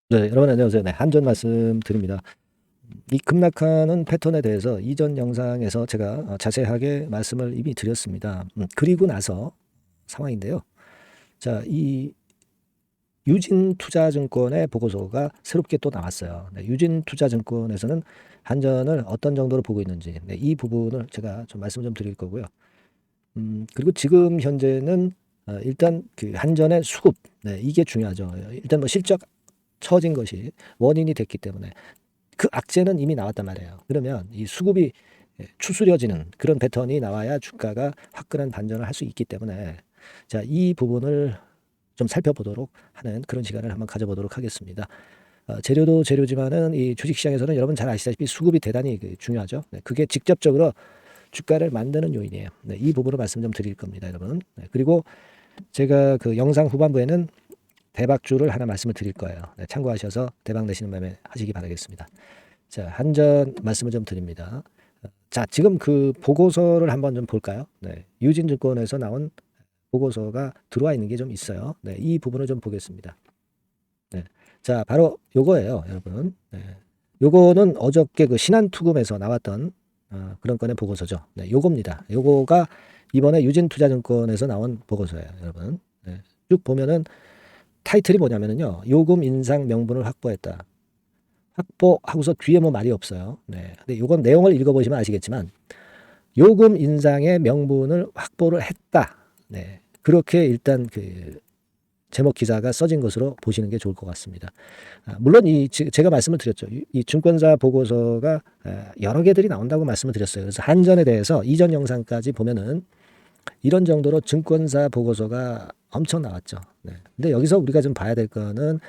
네, 여러분 안녕하세요. 네, 한전 말씀드립니다. 이 급락하는 패턴에 대해서 이전 영상에서 제가 자세하게 말씀을 이미 드렸습니다. 그리고 나서 상황인데요. 자, 이 유진투자증권의 보고서가 새롭게 또 나왔어요. 네, 유진투자증권에서는 한전을 어떤 정도로 보고 있는지, 네, 이 부분을 제가 좀 말씀 좀 드릴 거고요. 그리고 지금 현재는 일단 그 한전의 수급, 네, 이게 중요하죠. 일단 뭐 실적 처진 것이 원인이 됐기 때문에 그 악재는 이미 나왔단 말이에요. 그러면 이 수급이 추스려지는 그런 패턴이 나와야 주가가 화끈한 반전을 할 수 있기 때문에 자, 이 부분을 좀 살펴보도록 하는 그런 시간을 한번 가져보도록 하겠습니다. 재료도 재료지만은 이 주식시장에서는 여러분 잘 아시다시피 수급이 대단히 중요하죠. 네, 그게 직접적으로 주가를 만드는 요인이에요. 네, 이 부분을 말씀 좀 드릴 겁니다, 여러분. 네, 그리고 제가 그 영상 후반부에는 대박주를 하나 말씀을 드릴 거예요. 네, 참고하셔서 대박 내시는 매매 하시기 바라겠습니다. 자, 한전 말씀을 좀 드립니다. 자, 지금 그 보고서를 한번 좀 볼까요? 네, 유진증권에서 나온 보고서가 들어와 있는 게 좀 있어요. 네, 이 부분을 좀 보겠습니다. 네, 자, 바로 요거예요, 여러분. 네, 요거는 어저께 그 신한투금에서 나왔던 그런 건의 보고서죠. 네, 요겁니다. 요거가 이번에 유진투자증권에서 나온 보고서예요, 여러분. 네, 쭉 보면은 타이틀이 뭐냐면요. 요금 인상 명분을 확보했다. 확보하고서 뒤에 뭐 말이 없어요. 네. 근데 이건 내용을 읽어보시면 아시겠지만 요금 인상의 명분을 확보를 했다. 네. 그렇게 일단 그 제목 기사가 써진 것으로 보시는 게 좋을 것 같습니다. 물론 제가 말씀을 드렸죠. 이 증권사 보고서가 여러 개들이 나온다고 말씀을 드렸어요. 그래서 한전에 대해서 이전 영상까지 보면은 이런 정도로 증권사 보고서가 엄청 나왔죠. 네. 근데 여기서 우리가 좀 봐야 될 거는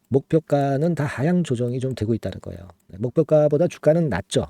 목표가는 다 하향 조정이 좀 되고 있다는 거예요. 네, 목표가보다 주가는 낮죠.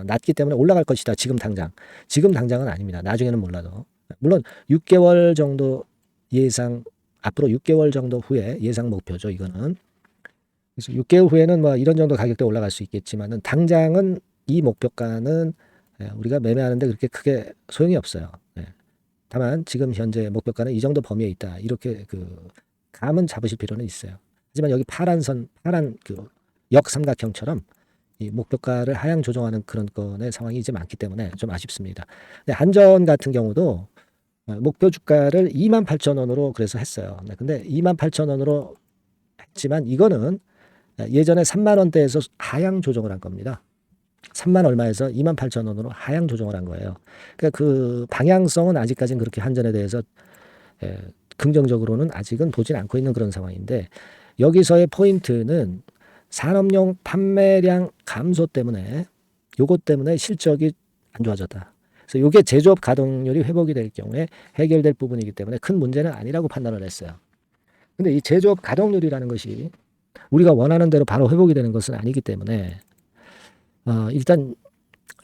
낮기 때문에 올라갈 것이다. 지금 당장. 지금 당장은 아닙니다. 나중에는 몰라도. 물론 6개월 정도 예상, 앞으로 6개월 정도 후에 예상 목표죠. 이거는. 그래서 6개월 후에는 뭐 이런 정도 가격대 올라갈 수 있겠지만은 당장은 이 목표가는 우리가 매매하는데 그렇게 크게 소용이 없어요. 네. 다만 지금 현재 목표가는 이 정도 범위에 있다. 이렇게 그 감은 잡으실 필요는 있어요. 하지만 여기 파란 선, 파란 그 역삼각형처럼 이 목표가를 하향 조정하는 그런 건의 상황이 이제 많기 때문에 좀 아쉽습니다. 근데 한전 같은 경우도 목표 주가를 28,000원으로 그래서 했어요. 네, 근데 28,000원으로 했지만 이거는 예전에 3만 원대에서 하향 조정을 한 겁니다. 3만 얼마에서 28,000원으로 하향 조정을 한 거예요. 그러니까 그 방향성은 아직까지는 그렇게 한전에 대해서 예, 긍정적으로는 아직은 보진 않고 있는 그런 상황인데 여기서의 포인트는 산업용 판매량 감소 때문에 요것 때문에 실적이 안 좋아졌다. 그래서 요게 제조업 가동률이 회복이 될 경우에 해결될 부분이기 때문에 큰 문제는 아니라고 판단을 했어요. 근데 이 제조업 가동률이라는 것이 우리가 원하는 대로 바로 회복이 되는 것은 아니기 때문에 일단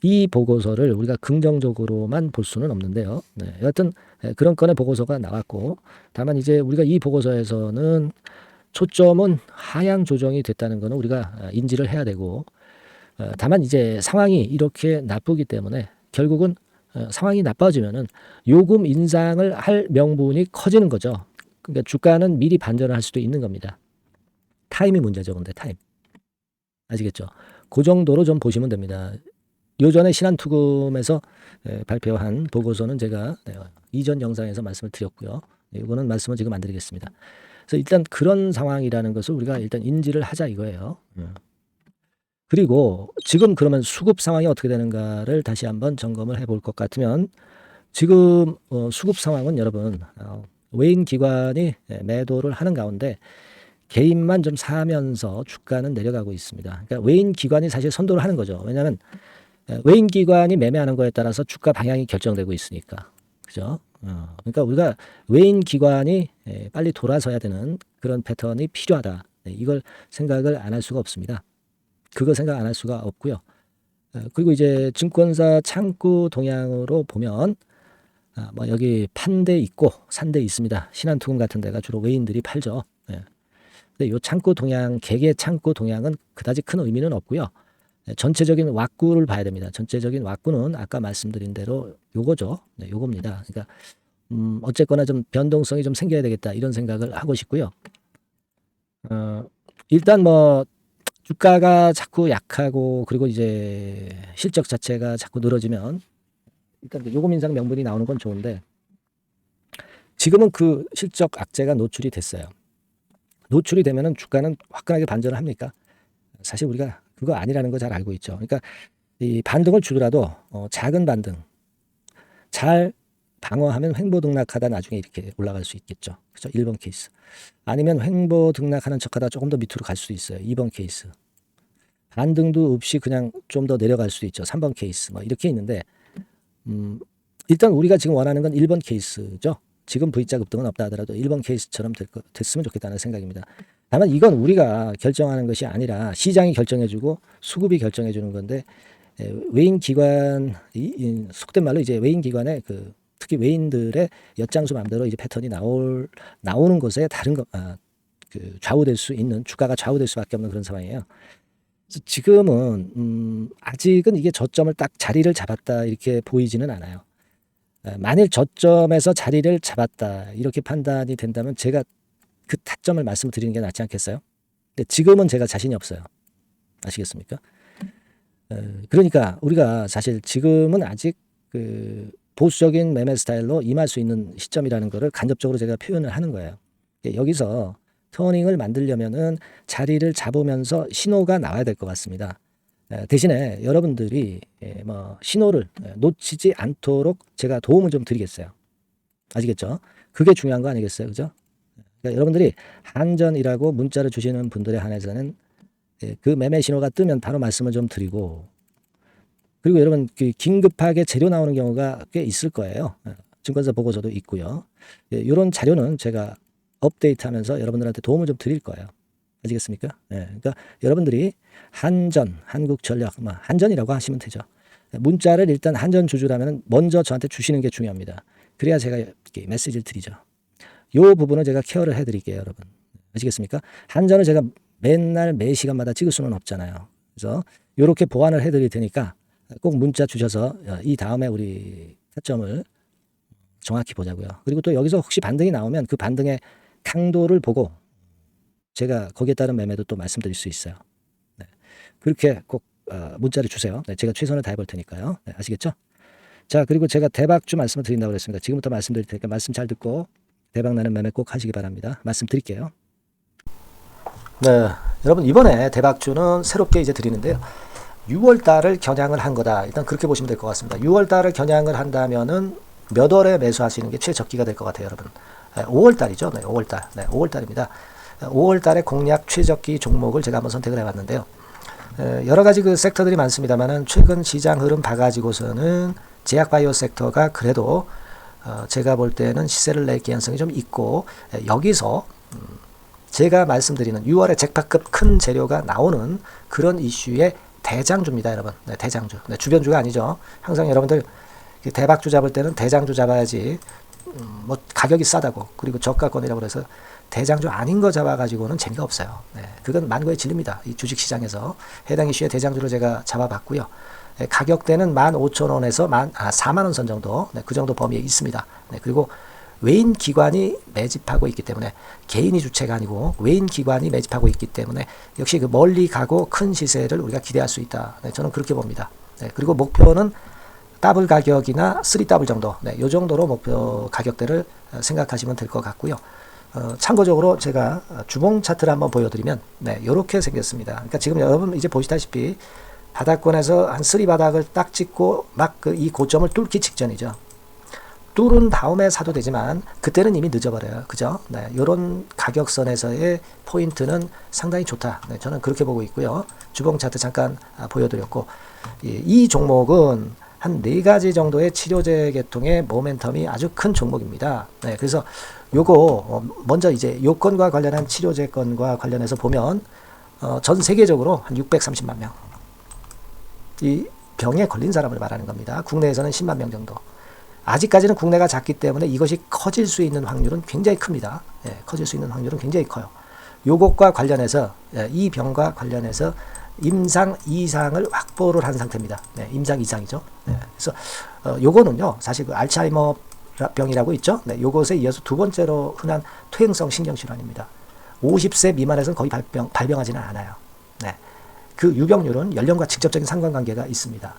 이 보고서를 우리가 긍정적으로만 볼 수는 없는데요. 네, 여하튼 그런 건의 보고서가 나왔고 다만 이제 우리가 이 보고서에서는 초점은 하향 조정이 됐다는 것은 우리가 인지를 해야 되고 다만 이제 상황이 이렇게 나쁘기 때문에 결국은 상황이 나빠지면은 요금 인상을 할 명분이 커지는 거죠. 그러니까 주가는 미리 반전을 할 수도 있는 겁니다. 타임이 문제죠, 근데 타임. 아시겠죠? 그 정도로 좀 보시면 됩니다. 요전에 신한투금에서 발표한 보고서는 제가 이전 영상에서 말씀을 드렸고요. 이거는 말씀을 지금 안 드리겠습니다. 그래서 일단 그런 상황이라는 것을 우리가 일단 인지를 하자 이거예요. 그리고 지금 그러면 수급 상황이 어떻게 되는가를 다시 한번 점검을 해볼 것 같으면 지금 수급 상황은 여러분 외인 기관이 매도를 하는 가운데 개인만 좀 사면서 주가는 내려가고 있습니다. 그러니까 외인 기관이 사실 선도를 하는 거죠. 왜냐하면 외인 기관이 매매하는 거에 따라서 주가 방향이 결정되고 있으니까. 그죠? 그러니까 우리가 외인 기관이 빨리 돌아서야 되는 그런 패턴이 필요하다. 네, 이걸 생각을 안 할 수가 없습니다. 그거 생각 안 할 수가 없고요. 그리고 이제 증권사 창구 동향으로 보면 뭐 여기 판 데 있고 산 데 있습니다. 신한투금 같은 데가 주로 외인들이 팔죠. 예. 근데 요 창구 동향, 개개 창구 동향은 그다지 큰 의미는 없고요. 전체적인 왁구를 봐야 됩니다. 전체적인 왁구는 아까 말씀드린 대로 요거죠. 네, 요겁니다. 그러니까 어쨌거나 좀 변동성이 좀 생겨야 되겠다 이런 생각을 하고 싶고요. 어, 일단 뭐 주가가 자꾸 약하고 그리고 이제 실적 자체가 자꾸 늘어지면 일단 그 요금 인상 명분이 나오는 건 좋은데 지금은 그 실적 악재가 노출이 됐어요. 노출이 되면은 주가는 화끈하게 반전을 합니까? 사실 우리가 그거 아니라는 거 잘 알고 있죠. 그러니까 이 반등을 주더라도 작은 반등 잘 방어하면 횡보 등락하다 나중에 이렇게 올라갈 수 있겠죠. 그죠? 1번 케이스. 아니면 횡보 등락하는 척하다 조금 더 밑으로 갈 수도 있어요. 2번 케이스. 반등도 없이 그냥 좀 더 내려갈 수도 있죠. 3번 케이스. 뭐 이렇게 있는데 일단 우리가 지금 원하는 건 1번 케이스죠. 지금 V자 급등은 없다 하더라도 1번 케이스처럼 됐으면 좋겠다는 생각입니다. 다만 이건 우리가 결정하는 것이 아니라 시장이 결정해주고 수급이 결정해주는 건데 외인 기관 속된 말로 이제 외인 기관의 그 특히 외인들의 엿장수 마음대로 이제 패턴이 나오는 것에 다른 그 좌우될 수 있는 주가가 좌우될 수밖에 없는 그런 상황이에요. 그래서 지금은 아직은 이게 저점을 딱 자리를 잡았다 이렇게 보이지는 않아요. 만일 저점에서 자리를 잡았다 이렇게 판단이 된다면 제가 그 타점을 말씀드리는 게 낫지 않겠어요? 근데 지금은 제가 자신이 없어요. 아시겠습니까? 그러니까 우리가 사실 지금은 아직 그 보수적인 매매 스타일로 임할 수 있는 시점이라는 것을 간접적으로 제가 표현을 하는 거예요. 여기서 터닝을 만들려면은 자리를 잡으면서 신호가 나와야 될 것 같습니다. 대신에 여러분들이 뭐 신호를 놓치지 않도록 제가 도움을 좀 드리겠어요. 아시겠죠? 그게 중요한 거 아니겠어요? 그죠? 그러니까 여러분들이 한전이라고 문자를 주시는 분들에 한해서는 그 매매 신호가 뜨면 바로 말씀을 좀 드리고 그리고 여러분 그 긴급하게 재료 나오는 경우가 꽤 있을 거예요. 증권사 보고서도 있고요. 이런 자료는 제가 업데이트하면서 여러분들한테 도움을 좀 드릴 거예요. 아시겠습니까? 그러니까 여러분들이 한전, 한국전력, 한전이라고 하시면 되죠. 문자를 일단 한전 주주라면 먼저 저한테 주시는 게 중요합니다. 그래야 제가 이렇게 메시지를 드리죠. 이 부분을 제가 케어를 해드릴게요, 여러분. 아시겠습니까? 한전을 제가 맨날 매 시간마다 찍을 수는 없잖아요. 그래서 이렇게 보완을 해드릴 테니까 꼭 문자 주셔서 이 다음에 우리 타점을 정확히 보자고요. 그리고 또 여기서 혹시 반등이 나오면 그 반등의 강도를 보고 제가 거기에 따른 매매도 또 말씀드릴 수 있어요. 네. 그렇게 꼭 문자를 주세요. 네, 제가 최선을 다해볼 테니까요. 네, 아시겠죠? 자, 그리고 제가 대박주 말씀을 드린다고 그랬습니다. 지금부터 말씀드릴 테니까 말씀 잘 듣고 대박 나는 매매 꼭 하시기 바랍니다. 말씀드릴게요. 네, 여러분 이번에 대박주는 새롭게 이제 드리는데요. 6월 달을 겨냥을 한 거다. 일단 그렇게 보시면 될 것 같습니다. 6월 달을 겨냥을 한다면은 몇 월에 매수하시는 게 최적기가 될 것 같아요, 여러분. 5월 달이죠. 네, 5월 달. 네, 5월 달입니다. 5월 달에 공략 최적기 종목을 제가 한번 선택을 해봤는데요. 여러 가지 그 섹터들이 많습니다만은 최근 시장 흐름 봐가지고서는 제약바이오 섹터가 그래도 제가 볼 때는 시세를 낼 개연성이 좀 있고 여기서 제가 말씀드리는 6월에 잭팟급 큰 재료가 나오는 그런 이슈의 대장주입니다, 여러분. 네, 대장주. 네, 주변주가 아니죠. 항상 여러분들 대박주 잡을 때는 대장주 잡아야지 뭐 가격이 싸다고 그리고 저가권이라고 그래서 대장주 아닌 거 잡아가지고는 재미가 없어요. 네, 그건 만고의 진리입니다. 이 주식시장에서 해당 이슈의 대장주를 제가 잡아봤고요. 네, 가격대는 15,000원에서 4만원 선 정도, 네, 그 정도 범위에 있습니다. 네, 그리고 외인 기관이 매집하고 있기 때문에 개인이 주체가 아니고 외인 기관이 매집하고 있기 때문에 역시 그 멀리 가고 큰 시세를 우리가 기대할 수 있다. 네, 저는 그렇게 봅니다. 네, 그리고 목표는 더블 가격이나 3더블 정도, 네, 이 정도로 목표 가격대를 생각하시면 될 것 같고요. 참고적으로 제가 주봉 차트를 한번 보여드리면 네, 이렇게 생겼습니다. 그러니까 지금 여러분 이제 보시다시피 바닥권에서 한 3바닥을 딱 찍고 막 이 고점을 뚫기 직전이죠. 뚫은 다음에 사도 되지만 그때는 이미 늦어버려요. 그죠? 네, 이런 가격선에서의 포인트는 상당히 좋다. 네, 저는 그렇게 보고 있고요. 주봉 차트 잠깐 보여드렸고 이 종목은 한 4가지 정도의 치료제 계통의 모멘텀이 아주 큰 종목입니다. 네, 그래서 요거 먼저 이제 요건과 관련한 치료제건과 관련해서 보면 전 세계적으로 한 630만 명 이 병에 걸린 사람을 말하는 겁니다. 국내에서는 10만 명 정도. 아직까지는 국내가 작기 때문에 이것이 커질 수 있는 확률은 굉장히 큽니다. 예, 커질 수 있는 확률은 굉장히 커요. 요것과 관련해서 이 병과 관련해서 임상 이상을 확보를 한 상태입니다. 네, 임상 이상이죠. 네, 그래서 요거는요 사실 그 알츠하이머 병이라고 있죠. 네, 요것에 이어서 두 번째로 흔한 퇴행성 신경질환입니다. 50세 미만에서는 거의 발병하지는 않아요. 네. 그 유병률은 연령과 직접적인 상관관계가 있습니다.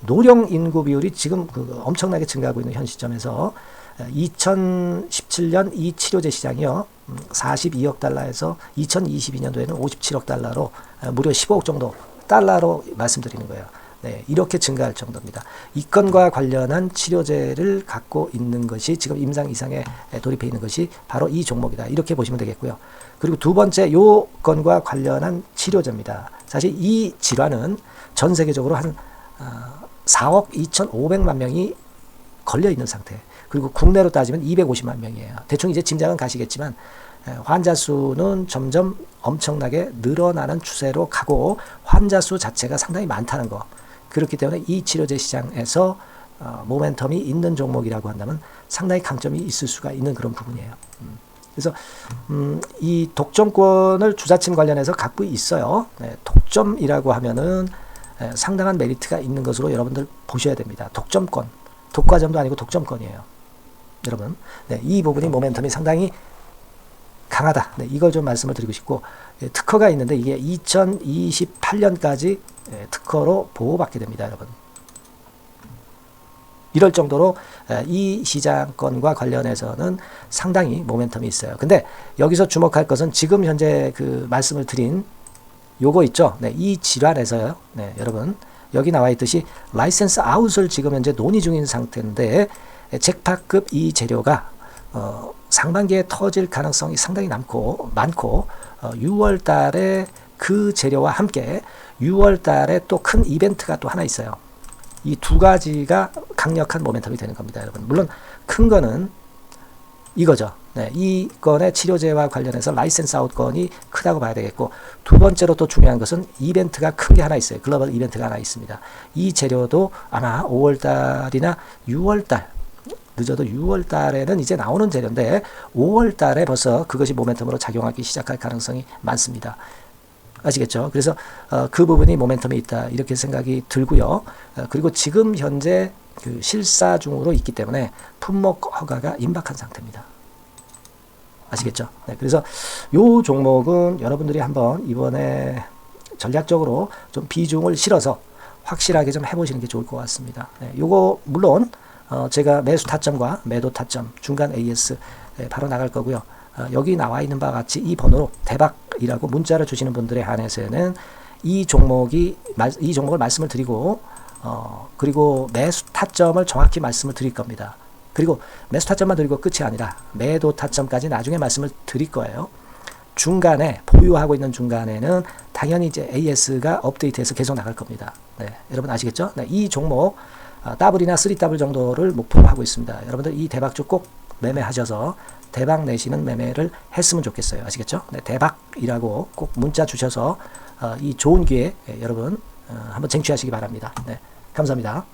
노령 인구 비율이 지금 엄청나게 증가하고 있는 현 시점에서 2017년 이 치료제 시장이요 42억 달러에서 2022년도에는 57억 달러로 무려 15억 정도 달러로 말씀드리는 거예요. 네, 이렇게 증가할 정도입니다. 이 건과 관련한 치료제를 갖고 있는 것이 지금 임상 이상에 돌입해 있는 것이 바로 이 종목이다. 이렇게 보시면 되겠고요. 그리고 두 번째 요 건과 관련한 치료제입니다. 사실 이 질환은 전 세계적으로 한 4억 2,500만 명이 걸려 있는 상태. 그리고 국내로 따지면 250만 명이에요. 대충 이제 짐작은 가시겠지만 환자 수는 점점 엄청나게 늘어나는 추세로 가고 환자 수 자체가 상당히 많다는 거. 그렇기 때문에 이 치료제 시장에서 모멘텀이 있는 종목이라고 한다면 상당히 강점이 있을 수가 있는 그런 부분이에요. 그래서 이 독점권을 주사침 관련해서 갖고 있어요. 네, 독점이라고 하면은 상당한 메리트가 있는 것으로 여러분들 보셔야 됩니다. 독점권, 독과점도 아니고 독점권이에요. 여러분, 네, 이 부분이 모멘텀이 상당히 강하다. 네, 이걸 좀 말씀을 드리고 싶고 특허가 있는데 이게 2028년까지 특허로 보호받게 됩니다, 여러분. 이럴 정도로 이 시장권과 관련해서는 상당히 모멘텀이 있어요. 근데 여기서 주목할 것은 지금 현재 그 말씀을 드린 요거 있죠. 네, 이 질환에서요. 네, 여러분 여기 나와 있듯이 라이센스 아웃을 지금 현재 논의 중인 상태인데 잭팟급 이 재료가 상반기에 터질 가능성이 상당히 많고 6월 달에 그 재료와 함께 6월 달에 또 큰 이벤트가 또 하나 있어요. 이 두 가지가 강력한 모멘텀이 되는 겁니다, 여러분. 물론 큰 거는 이거죠. 네, 이 건의 치료제와 관련해서 라이센스 아웃 건이 크다고 봐야 되겠고 두 번째로 또 중요한 것은 이벤트가 큰 게 하나 있어요. 글로벌 이벤트가 하나 있습니다. 이 재료도 아마 5월 달이나 6월 달 늦어도 6월 달에는 이제 나오는 재료인데 5월 달에 벌써 그것이 모멘텀으로 작용하기 시작할 가능성이 많습니다. 아시겠죠? 그래서 그 부분이 모멘텀이 있다 이렇게 생각이 들고요. 그리고 지금 현재 그 실사 중으로 있기 때문에 품목 허가가 임박한 상태입니다. 아시겠죠? 네, 그래서 요 종목은 여러분들이 한번 이번에 전략적으로 좀 비중을 실어서 확실하게 좀 해보시는 게 좋을 것 같습니다. 네, 요거 물론 제가 매수 타점과 매도 타점 중간 AS 바로 나갈 거고요. 여기 나와 있는 바와 같이 이 번호로 대박이라고 문자를 주시는 분들에 한해서는 이 종목을 말씀을 드리고 그리고 매수 타점을 정확히 말씀을 드릴 겁니다. 그리고 매수 타점만 드리고 끝이 아니라 매도 타점까지 나중에 말씀을 드릴 거예요. 중간에 보유하고 있는 중간에는 당연히 이제 AS가 업데이트해서 계속 나갈 겁니다. 네, 여러분 아시겠죠? 네, 이 종목 더블이나 3더블 정도를 목표로 하고 있습니다. 여러분들 이 대박주 꼭 매매하셔서 대박 내시는 매매를 했으면 좋겠어요. 아시겠죠? 네, 대박이라고 꼭 문자 주셔서 이 좋은 기회 여러분 한번 쟁취하시기 바랍니다. 네, 감사합니다.